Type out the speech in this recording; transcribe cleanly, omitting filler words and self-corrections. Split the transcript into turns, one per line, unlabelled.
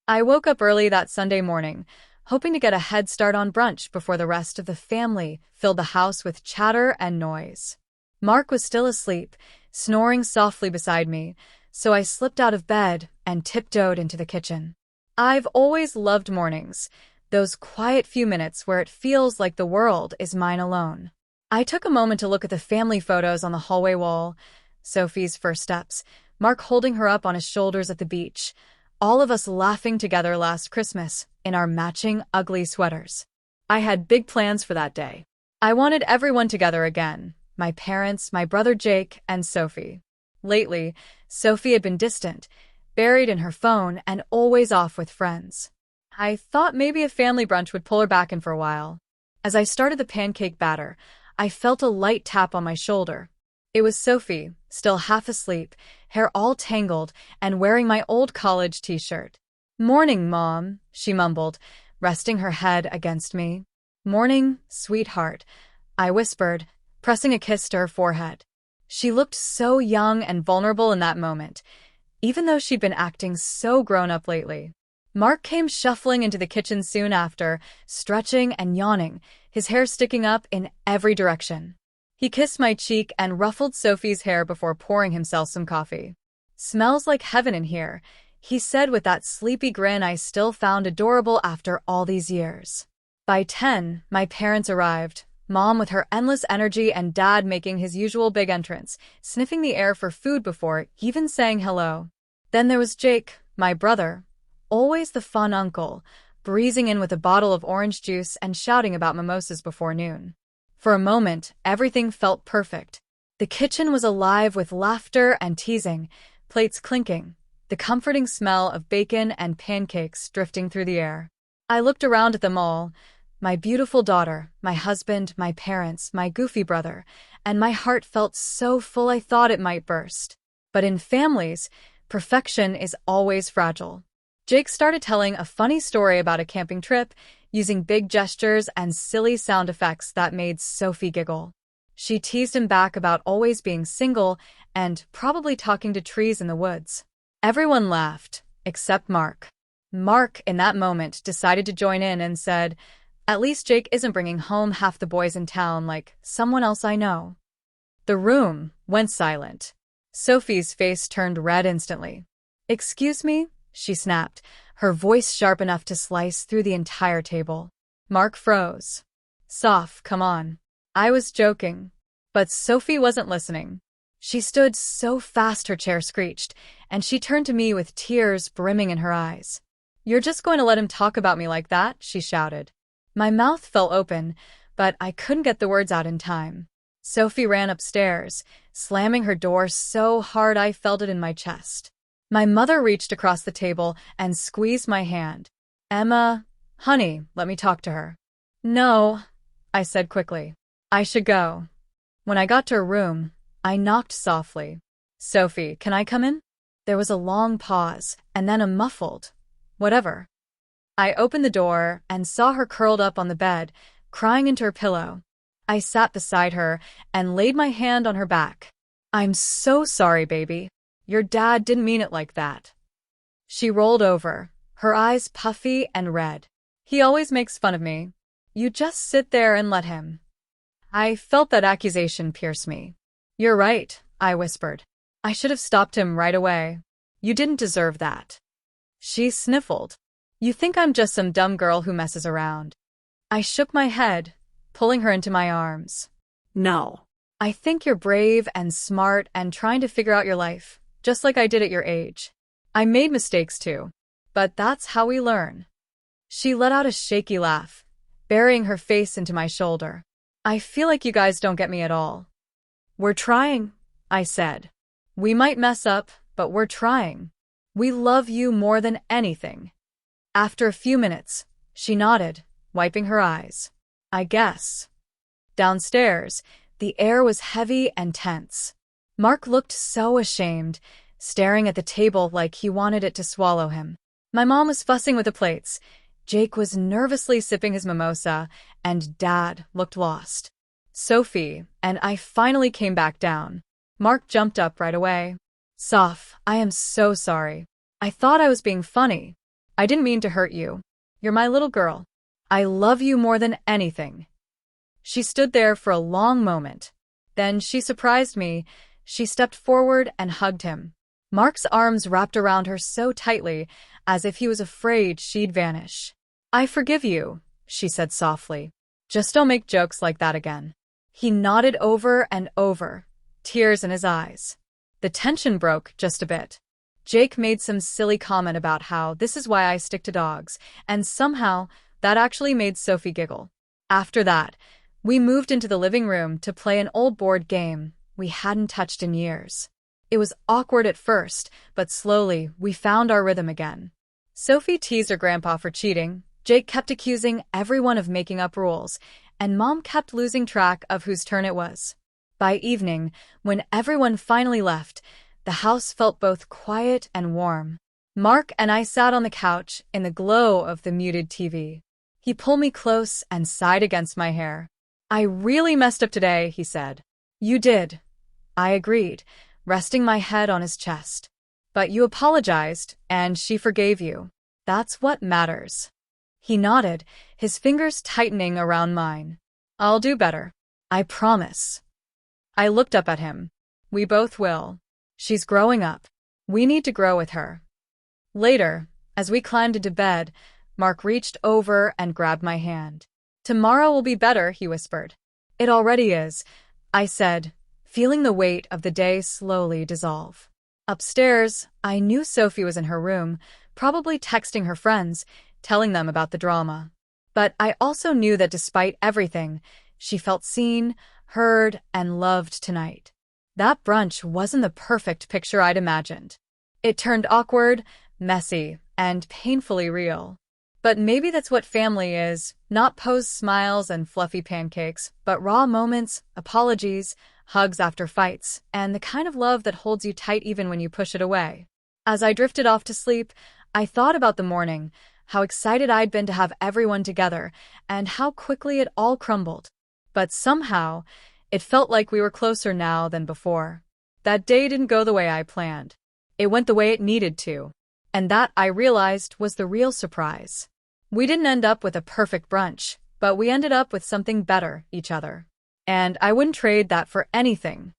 I woke up early that Sunday morning, hoping to get a head start on brunch before the rest of the family filled the house with chatter and noise. Mark was still asleep, snoring softly beside me, so I slipped out of bed and tiptoed into the kitchen. I've always loved mornings, those quiet few minutes where it feels like the world is mine alone. I took a moment to look at the family photos on the hallway wall. Sophie's first steps, Mark holding her up on his shoulders at the beach, all of us laughing together last Christmas in our matching ugly sweaters. I had big plans for that day. I wanted everyone together again, my parents, my brother Jake, and Sophie. Lately, Sophie had been distant, buried in her phone and always off with friends. I thought maybe a family brunch would pull her back in for a while. As I started the pancake batter, I felt a light tap on my shoulder. It was Sophie, still half asleep, hair all tangled, and wearing my old college t-shirt. "Morning, Mom," she mumbled, resting her head against me. "Morning, sweetheart," I whispered, pressing a kiss to her forehead. She looked so young and vulnerable in that moment, even though she'd been acting so grown-up lately. Mark came shuffling into the kitchen soon after, stretching and yawning, his hair sticking up in every direction. He kissed my cheek and ruffled Sophie's hair before pouring himself some coffee. "Smells like heaven in here," he said with that sleepy grin I still found adorable after all these years. By 10, my parents arrived, Mom with her endless energy and Dad making his usual big entrance, sniffing the air for food before even saying hello. Then there was Jake, my brother, always the fun uncle, breezing in with a bottle of orange juice and shouting about mimosas before noon. For a moment, everything felt perfect. The kitchen was alive with laughter and teasing, plates clinking, the comforting smell of bacon and pancakes drifting through the air. I looked around at them all, my beautiful daughter, my husband, my parents, my goofy brother, and my heart felt so full I thought it might burst. But in families, perfection is always fragile. Jake started telling a funny story about a camping trip, using big gestures and silly sound effects that made Sophie giggle. She teased him back about always being single and probably talking to trees in the woods. Everyone laughed, except Mark. Mark, in that moment, decided to join in and said, "At least Jake isn't bringing home half the boys in town like someone else I know." The room went silent. Sophie's face turned red instantly. "Excuse me?" she snapped, her voice sharp enough to slice through the entire table. Mark froze. "Soph, come on." I was joking. But Sophie wasn't listening. She stood so fast her chair screeched, and she turned to me with tears brimming in her eyes. "You're just going to let him talk about me like that?" she shouted. My mouth fell open, but I couldn't get the words out in time. Sophie ran upstairs, slamming her door so hard I felt it in my chest. My mother reached across the table and squeezed my hand. "Emma, honey, let me talk to her." "No," I said quickly. "I should go." When I got to her room, I knocked softly. "Sophie, can I come in?" There was a long pause, and then a muffled, "Whatever." I opened the door and saw her curled up on the bed, crying into her pillow. I sat beside her and laid my hand on her back. "I'm so sorry, baby. Your dad didn't mean it like that." She rolled over, her eyes puffy and red. "He always makes fun of me. You just sit there and let him." I felt that accusation pierce me. "You're right," I whispered. "I should have stopped him right away. You didn't deserve that." She sniffled. "You think I'm just some dumb girl who messes around." I shook my head, pulling her into my arms.
"No."
"I think you're brave and smart and trying to figure out your life, just like I did at your age. I made mistakes too, but that's how we learn." She let out a shaky laugh, burying her face into my shoulder. "I feel like you guys don't get me at all." "We're trying," I said. "We might mess up, but we're trying. We love you more than anything." After a few minutes, she nodded, wiping her eyes. "I guess." Downstairs, the air was heavy and tense. Mark looked so ashamed, staring at the table like he wanted it to swallow him. My mom was fussing with the plates. Jake was nervously sipping his mimosa, and Dad looked lost. Sophie and I finally came back down. Mark jumped up right away. "Soph, I am so sorry. I thought I was being funny." I didn't mean to hurt you. You're my little girl. I love you more than anything." She stood there for a long moment. Then she surprised me. She stepped forward and hugged him. Mark's arms wrapped around her so tightly, as if he was afraid she'd vanish. "I forgive you," she said softly. "Just don't make jokes like that again." He nodded over and over, tears in his eyes. The tension broke just a bit. Jake made some silly comment about how this is why I stick to dogs, and somehow that actually made Sophie giggle. After that, we moved into the living room to play an old board game we hadn't touched in years. It was awkward at first, but slowly we found our rhythm again. Sophie teased her grandpa for cheating, Jake kept accusing everyone of making up rules, and Mom kept losing track of whose turn it was. By evening, when everyone finally left, the house felt both quiet and warm. Mark and I sat on the couch in the glow of the muted TV. He pulled me close and sighed against my hair. "I really messed up today," he said. "You did," I agreed, resting my head on his chest. "But you apologized, and she forgave you. That's what matters." He nodded, his fingers tightening around mine. "I'll do better. I promise." I looked up at him. "We both will. She's growing up. We need to grow with her." Later, as we climbed into bed, Mark reached over and grabbed my hand. "Tomorrow will be better," he whispered. "It already is," I said, feeling the weight of the day slowly dissolve. Upstairs, I knew Sophie was in her room, probably texting her friends, telling them about the drama. But I also knew that despite everything, she felt seen, heard, and loved tonight. That brunch wasn't the perfect picture I'd imagined. It turned awkward, messy, and painfully real. But maybe that's what family is, not posed smiles and fluffy pancakes, but raw moments, apologies, hugs after fights, and the kind of love that holds you tight even when you push it away. As I drifted off to sleep, I thought about the morning, how excited I'd been to have everyone together, and how quickly it all crumbled. But somehow, it felt like we were closer now than before. That day didn't go the way I planned. It went the way it needed to. And that, I realized, was the real surprise. We didn't end up with a perfect brunch, but we ended up with something better, each other. And I wouldn't trade that for anything.